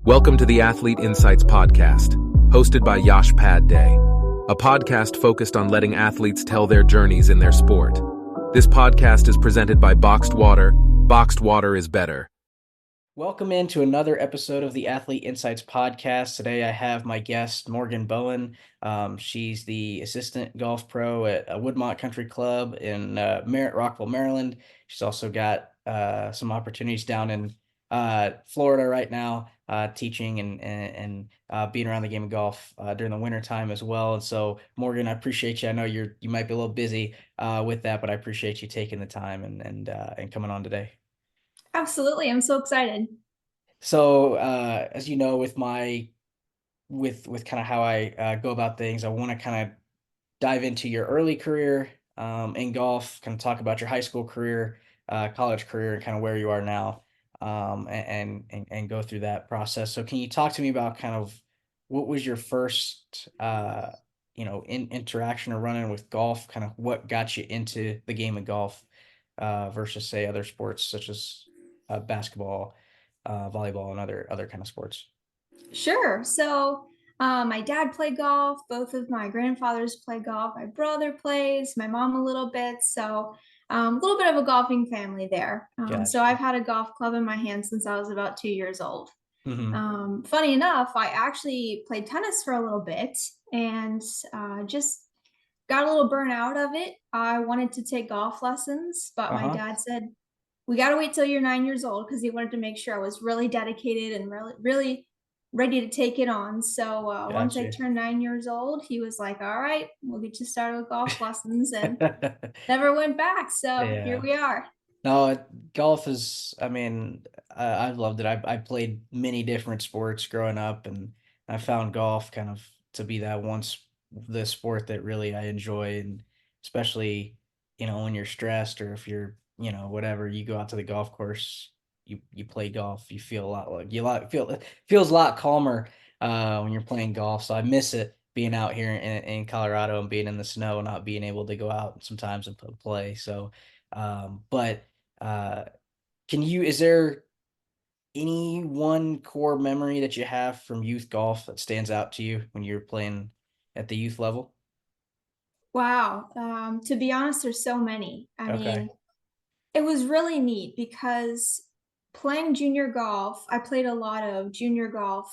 Welcome to the Athlete Insights Podcast, hosted by Yash Padhye, a podcast focused on letting athletes tell their journeys in their sport. This podcast is presented by Boxed Water. Boxed water is better. Welcome into another episode of the Athlete Insights Podcast. Today I have my guest, Morgan Bowen. She's the Assistant Golf Pro at Woodmont Country Club in Rockville, Maryland. She's also got some opportunities down in Florida right now, teaching and being around the game of golf during the winter time as well. And so, Morgan, I appreciate you. I know you might be a little busy with that, but I appreciate you taking the time and coming on today. Absolutely. I'm so excited. So, as you know, with kind of how I go about things, I want to kind of dive into your early career in golf, kind of talk about your high school career, college career, and kind of where you are now, and go through that process. So, can you talk to me about kind of what was your first, interaction or run-in with golf? Kind of what got you into the game of golf versus, say, other sports such as basketball, volleyball, and other kind of sports. Sure. So my dad played golf. Both of my grandfathers play golf. My brother plays, my mom a little bit. So a little bit of a golfing family there. Gotcha. So I've had a golf club in my hand since I was about 2 years old. Mm-hmm. Funny enough, I actually played tennis for a little bit and just got a little burnt out of it. I wanted to take golf lessons, but my dad said, we got to wait till you're 9 years old, because he wanted to make sure I was really dedicated and really ready to take it on. So once I turned 9 years old, he was like, all right, we'll get you started with golf lessons, and never went back. So Here we are. No, golf is, I've loved it. I played many different sports growing up, and I found golf kind of to be the sport that really I enjoy. And especially, when you're stressed, or if you're, whatever, you go out to the golf course, you play golf, you feel a lot like it feels a lot calmer when you're playing golf. So I miss it, being out here in Colorado and being in the snow and not being able to go out sometimes and play. So is there any one core memory that you have from youth golf that stands out to you when you're playing at the youth level? Wow. To be honest, there's so many. I mean, it was really neat because playing junior golf, I played a lot of junior golf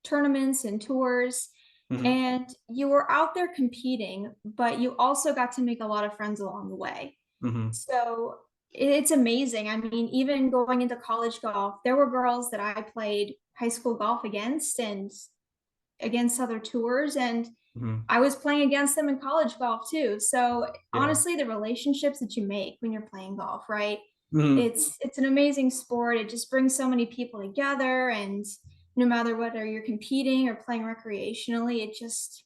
tournaments and tours, and you were out there competing, but you also got to make a lot of friends along the way. So it's amazing. I mean, even going into college golf, there were girls that I played high school golf against and against other tours, and I was playing against them in college golf too. So honestly, the relationships that you make when you're playing golf, right? It's an amazing sport. It just brings so many people together, and no matter whether you're competing or playing recreationally, it's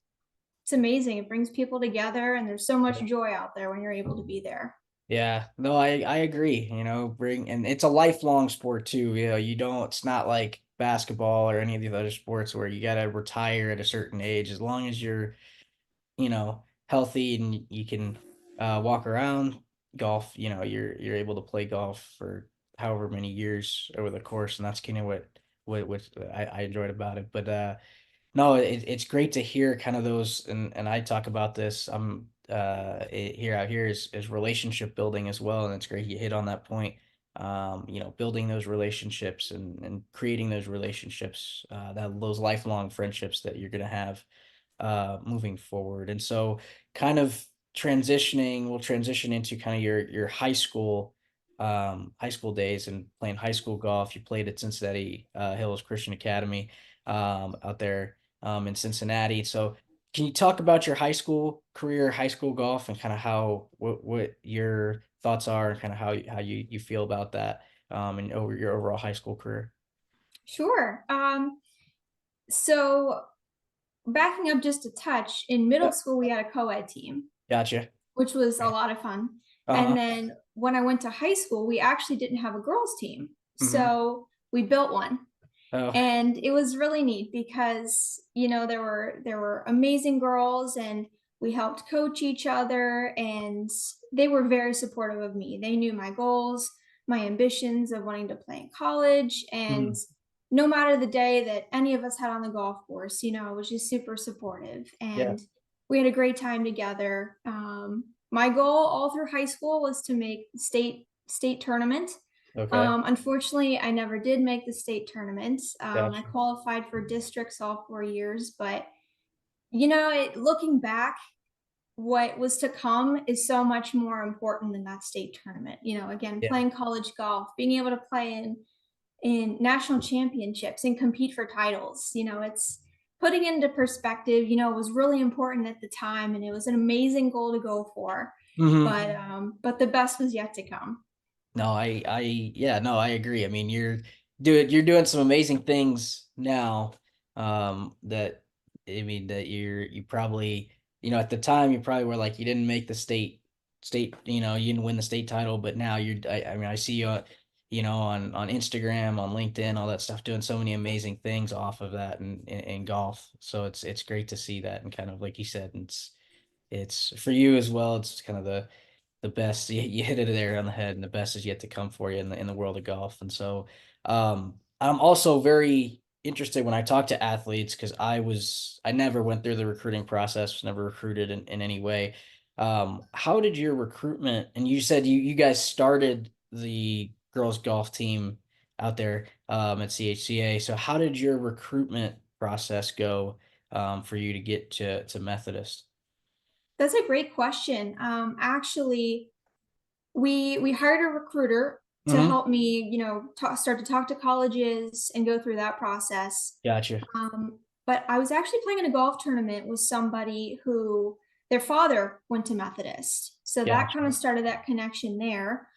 amazing. It brings people together, and there's so much joy out there when you're able to be there. Yeah, no, I agree. And it's a lifelong sport too. It's not like basketball or any of the other sports where you gotta retire at a certain age. As long as you're, healthy and you can walk around, golf, you're able to play golf for however many years over the course, and that's kind of what I enjoyed about it. But no, it's great to hear kind of those, and I talk about this. I'm out here is relationship building as well, and it's great you hit on that point. Building those relationships and creating those relationships, those lifelong friendships that you're gonna have moving forward. And so, kind of we'll transition into kind of your high school days and playing high school golf. You played at Cincinnati Hills Christian Academy out there in Cincinnati. So can you talk about your high school career, high school golf, and kind of what your thoughts are, and kind of how you feel about that and over your overall high school career? Sure. So backing up just a touch, in middle school, we had a co-ed team. Gotcha. Which was a lot of fun. And then when I went to high school, we actually didn't have a girls team. So we built one. And it was really neat because, there were amazing girls, and we helped coach each other, and they were very supportive of me. They knew my goals, my ambitions of wanting to play in college, and no matter the day that any of us had on the golf course, was just super supportive, Yeah. and we had a great time together. My goal all through high school was to make state tournament. Okay. Unfortunately, I never did make the state tournament. I Gotcha. qualified for districts all 4 years, but looking back, what was to come is so much more important than that state tournament. Again, Yeah. playing college golf, being able to play in national championships and compete for titles. It's putting into perspective, it was really important at the time, and it was an amazing goal to go for. Mhm. But the best was yet to come. No, yeah, no, I agree. I mean, you're doing some amazing things now. That I mean that you probably, at the time you probably were like you didn't make the state, you didn't win the state title, but now I mean, I see you, on Instagram, on LinkedIn, all that stuff, doing so many amazing things off of that in golf. So it's great to see that, and kind of like you said, it's for you as well. It's kind of the best. You hit it there on the head, and the best is yet to come for you in the world of golf. And so, I'm also very interested when I talk to athletes, because I never went through the recruiting process, was never recruited in any way. How did your recruitment? And you said you guys started the girls golf team out there at CHCA. So how did your recruitment process go for you to get to Methodist? That's a great question. Actually, we hired a recruiter to Mm-hmm. help me, start to talk to colleges and go through that process. Gotcha. But I was actually playing in a golf tournament with somebody who their father went to Methodist, so that kind Gotcha. of started that connection there.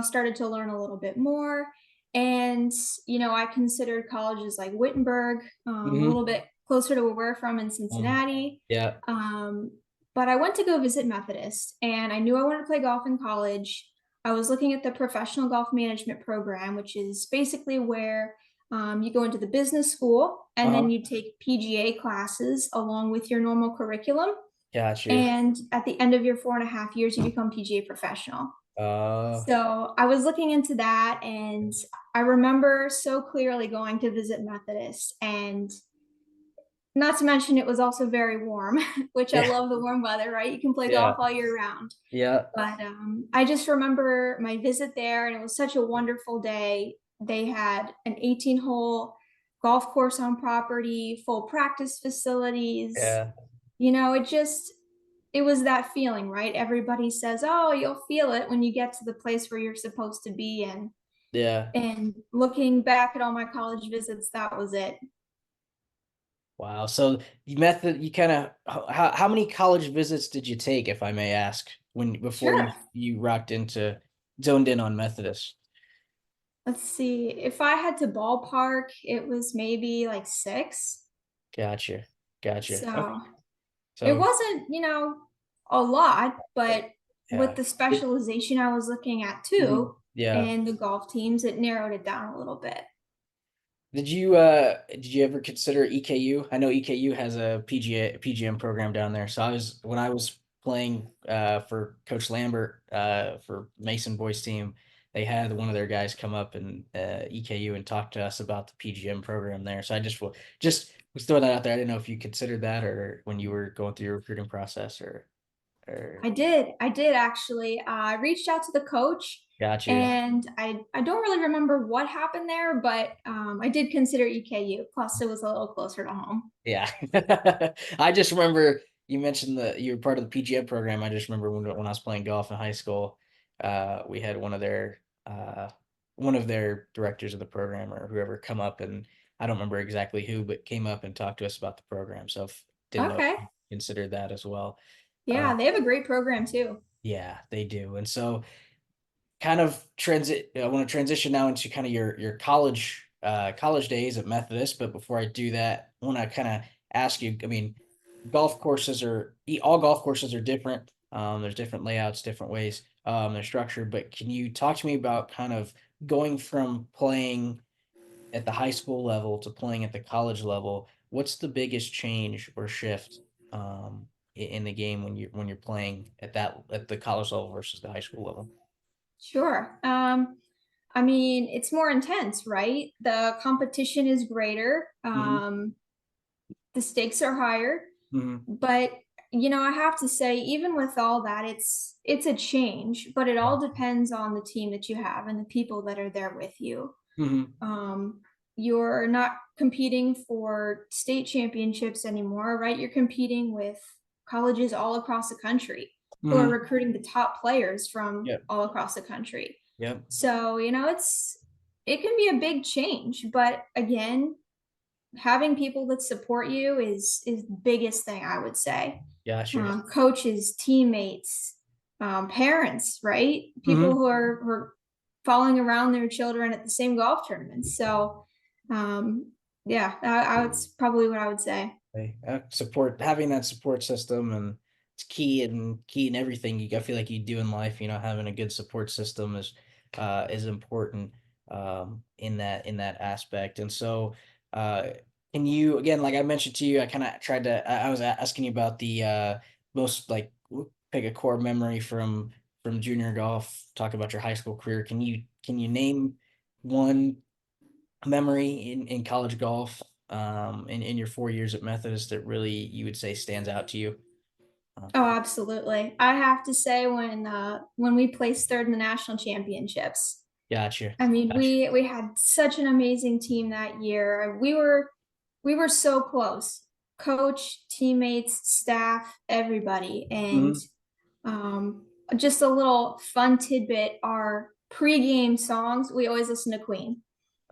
Started to learn a little bit more, and I considered colleges like Wittenberg, a Mm-hmm. little bit closer to where we're from in Cincinnati. Yeah. Um, but I went to go visit Methodist, and I knew I wanted to play golf in college. I was looking at the professional golf management program, which is basically where you go into the business school and Uh-huh. then you take PGA classes along with your normal curriculum. Gotcha. And at the end of your 4.5 years, you become PGA professional. Uh, So I was looking into that, and I remember so clearly going to visit Methodist, and not to mention it was also very warm, which I yeah, love the warm weather, right? You can play yeah, golf all year round. yeah, But I just remember my visit there, and it was such a wonderful day. They had an 18-hole golf course on property, full practice facilities. yeah, It was that feeling, right? Everybody says, "Oh, you'll feel it when you get to the place where you're supposed to be." yeah. And looking back at all my college visits, that was it. Wow. So you kind of, how many college visits did you take, if I may ask, before Sure. you zoned in on Methodist? Let's see. If I had to ballpark, it was maybe like six. Gotcha. Gotcha. Okay. So it So, wasn't, a lot, but with yeah. the specialization I was looking at Mhm. too, Yeah. and the golf teams, it narrowed it down a little bit. Did you ever consider EKU? I know EKU has a PGM program down there. So when I was playing for Coach Lambert for Mason boys team, they had one of their guys come up and EKU and talk to us about the PGM program there. So I just was throwing that out there. I didn't know if you considered that, or when you were going through your recruiting process, or I did actually. I reached out to the coach, got you. and I don't really remember what happened there, but I did consider EKU. Plus, it was a little closer to home. Yeah. I just remember you mentioned that you were part of the PGA program. I just remember when I was playing golf in high school, we had one of their directors of the program or whoever come up, and I don't remember exactly who, but came up and talked to us about the program. So didn't know if Okay. you considered that as well. Yeah, they have a great program too. Yeah, they do. And so kind of I want to transition now into kind of your college days at Methodist. But before I do that, I want to kind of ask you, I mean, all golf courses are different. There's different layouts, different ways they're structured. But can you talk to me about kind of going from playing at the high school level to playing at the college level? What's the biggest change or shift in the game when you're playing at the college level versus the high school level? Sure. I mean, it's more intense, right? The competition is greater. The stakes are higher, but I have to say, even with all that, it's a change, but it all depends on the team that you have and the people that are there with you. You're not competing for state championships anymore, right? You're competing with colleges all across the country who are recruiting the top players from all across the country. So, it can be a big change, but again, having people that support you is the biggest thing, I would say. Yeah, sure. Coaches, teammates, parents, right? People who are following around their children at the same golf tournaments. So, yeah, that's probably what I would say. Having that support system, and it's key in everything I feel like you do in life. Having a good support system is important in that aspect. And so, can you, again, like I mentioned to you, I kind of tried to, I was asking you about the most, like, pick a core memory from junior golf, talk about your high school career. Can you name one memory in college golf, in your 4 years at Methodist that really you would say stands out to you? Oh, absolutely. I have to say when we placed third in the national championships. Gotcha. I mean, we had such an amazing team that year. We were so close. Coach, teammates, staff, everybody. And just a little fun tidbit, our pregame songs, we always listen to Queen.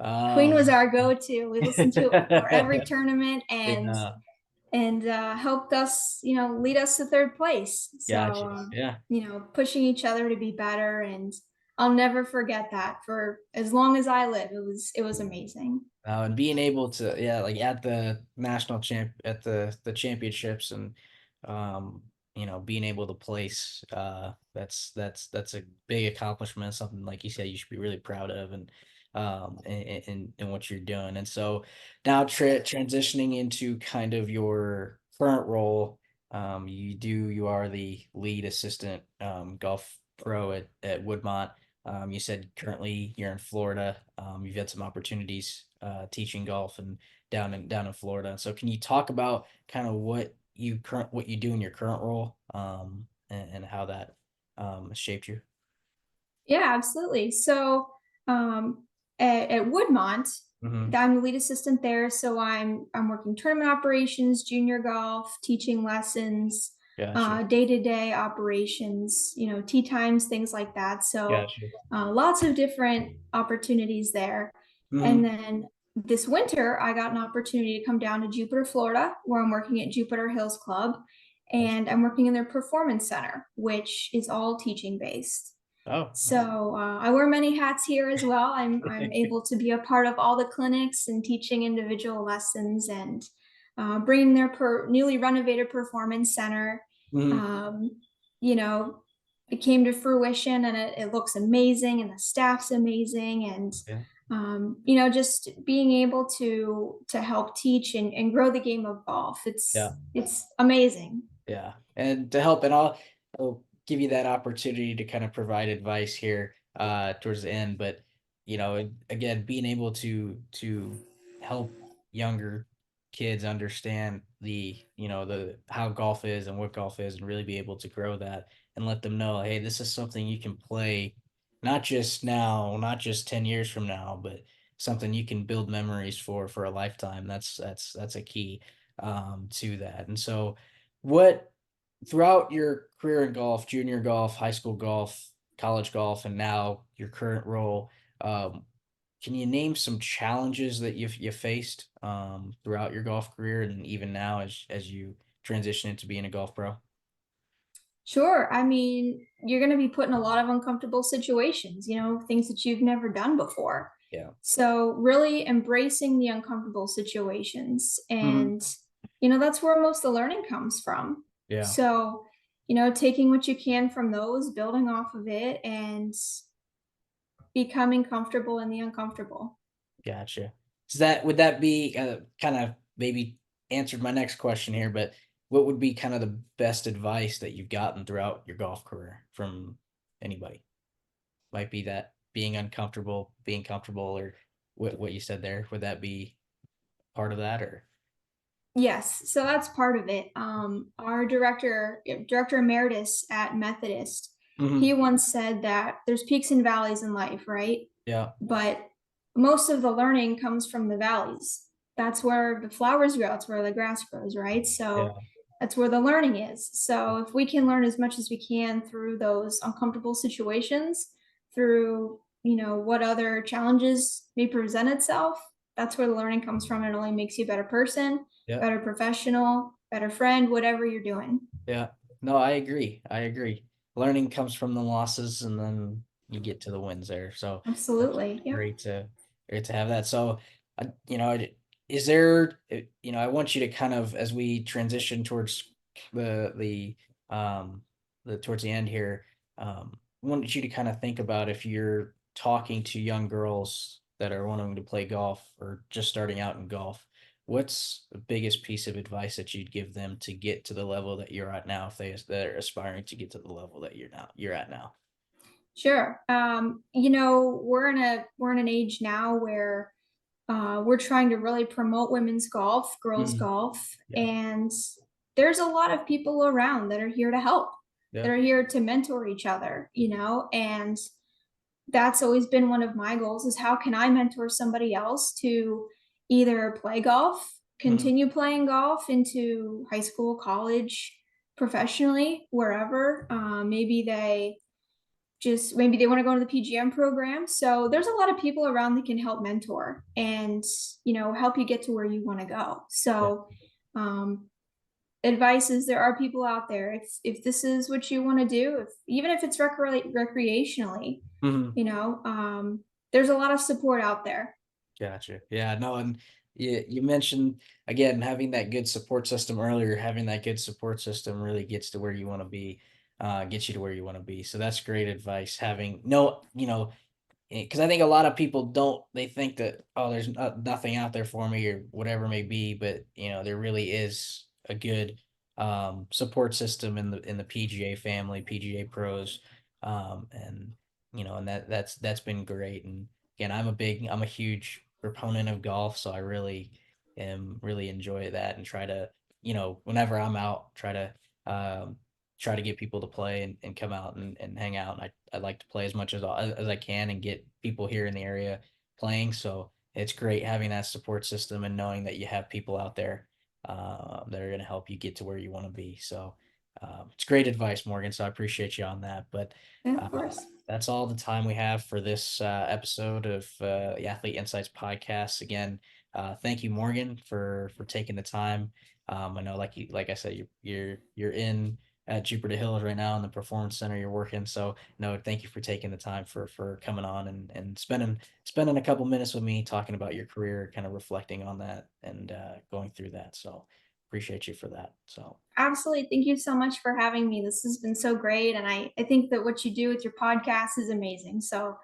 Queen was our go-to. We listened to it before every tournament, and helped us, lead us to third place. Gotcha. So, Yeah. pushing each other to be better, and I'll never forget that for as long as I live. It was amazing. And being able to, like at the national at the championships, and being able to place, that's a big accomplishment, something, like you said, you should be really proud of, and in what you're doing. And so now transitioning into kind of your current role, you are the lead assistant golf pro at Woodmont. You said currently you're in Florida. You've had some opportunities teaching golf and down in Florida. So can you talk about kind of what you do in your current role, and how that shaped you? Yeah, absolutely. So, at Woodmont, I'm the lead assistant there. So I'm working tournament operations, junior golf, teaching lessons, Gotcha. day-to-day operations, tee times, things like that. So, Gotcha. lots of different opportunities there. And then this winter, I got an opportunity to come down to Jupiter, Florida, where I'm working at Jupiter Hills Club, and I'm working in their performance center, which is all teaching based. Oh, So I wear many hats here as well. I'm able to be a part of all the clinics and teaching individual lessons, and bringing their newly renovated performance center. You know, it came to fruition, and it looks amazing, and the staff's amazing, and just being able to help teach and grow the game of golf. It's amazing. Yeah, and to help, and I'll give you that opportunity to kind of provide advice here towards the end. But again, being able to help younger kids understand the how golf is and what golf is, and really be able to grow that and let them know, hey, this is something you can play, not just now, not just 10 years from now, but something you can build memories for a lifetime. That's a key to that. And so, what throughout your career in golf, junior golf, high school golf, college golf, and now your current role, can you name some challenges that you faced throughout your golf career, and even now as you transition into being a golf pro? Sure. I mean, you're going to be put in a lot of uncomfortable situations, things that you've never done before. Yeah. So really embracing the uncomfortable situations, and that's where most of the learning comes from. Yeah. So, taking what you can from those, building off of it, and becoming comfortable in the uncomfortable. Gotcha. Would that be kind of maybe answered my next question here, but what would be kind of the best advice that you've gotten throughout your golf career from anybody? Might be that being uncomfortable, being comfortable, or what you said there, would that be part of that, or? Yes, so that's part of it. Our director emeritus at Methodist, he once said that there's peaks and valleys in life, right? Yeah. But most of the learning comes from the valleys. That's where the flowers grow, that's where the grass grows, right? So that's where the learning is. So if we can learn as much as we can through those uncomfortable situations, through, what other challenges may present itself, that's where the learning comes from. It only makes you a better person, better professional, better friend, whatever you're doing. Yeah. No, I agree. Learning comes from the losses, and then you get to the wins there. So Absolutely. Yeah. great to have that. So, is there, I want you to kind of, as we transition towards um, towards the end here, I want you to kind of think about, if you're talking to young girls that are wanting to play golf or just starting out in golf, what's the biggest piece of advice that you'd give them to get to the level that you're at now, if they're aspiring to get to the level that you're at now? Sure. We're in an age now where we're trying to really promote women's golf, girls golf, and there's a lot of people around that are here to help, that are here to mentor each other, and that's always been one of my goals, is how can I mentor somebody else to either play golf, continue playing golf into high school, college, professionally, wherever. Maybe they want to go to the PGM program. So there's a lot of people around that can help mentor and, help you get to where you want to go. So, advice is, there are people out there. If this is what you want to do, even if it's recreationally, there's a lot of support out there. Gotcha. Yeah, no, and you mentioned, again, having that good support system earlier. Having that good support system really gets to where you want to be, gets you to where you want to be. So that's great advice. Having no, because I think a lot of people they think that, oh, there's nothing out there for me, or whatever it may be, but there really is a good support system in the PGA family, PGA pros, and and that's been great. And again, I'm a huge proponent of golf, so I really enjoy that, and try to, whenever I'm out, try to get people to play, and come out and hang out. And I like to play as much as I can, and get people here in the area playing. So it's great having that support system, and knowing that you have people out there that are going to help you get to where you want to be. So it's great advice, Morgan. So I appreciate you on that. But Yeah, of course. that's all the time we have for this episode of the Athlete Insights podcast. Again, thank you, Morgan, for taking the time. I know, like I said, you're in at Jupiter Hills right now in the Performance Center you're working. So no, thank you for taking the time for coming on, and spending a couple minutes with me, talking about your career, kind of reflecting on that, and going through that. So appreciate you for that. So Absolutely. Thank you so much for having me. This has been so great. And I think that what you do with your podcast is amazing. So,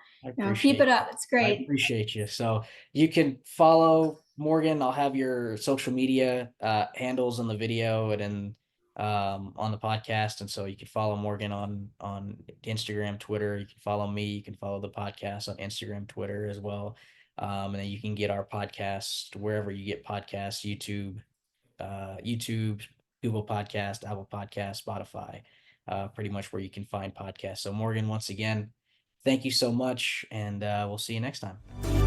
keep it up. It's I great. appreciate you. So you can follow Morgan. I'll have your social media handles in the video, and then on the podcast. And so you can follow Morgan on Instagram, Twitter. You can follow me. You can follow the podcast on Instagram, Twitter as well. And then you can get our podcast wherever you get podcasts: YouTube, Google Podcast, Apple Podcast, Spotify, pretty much where you can find podcasts. So Morgan, once again, thank you so much, and we'll see you next time.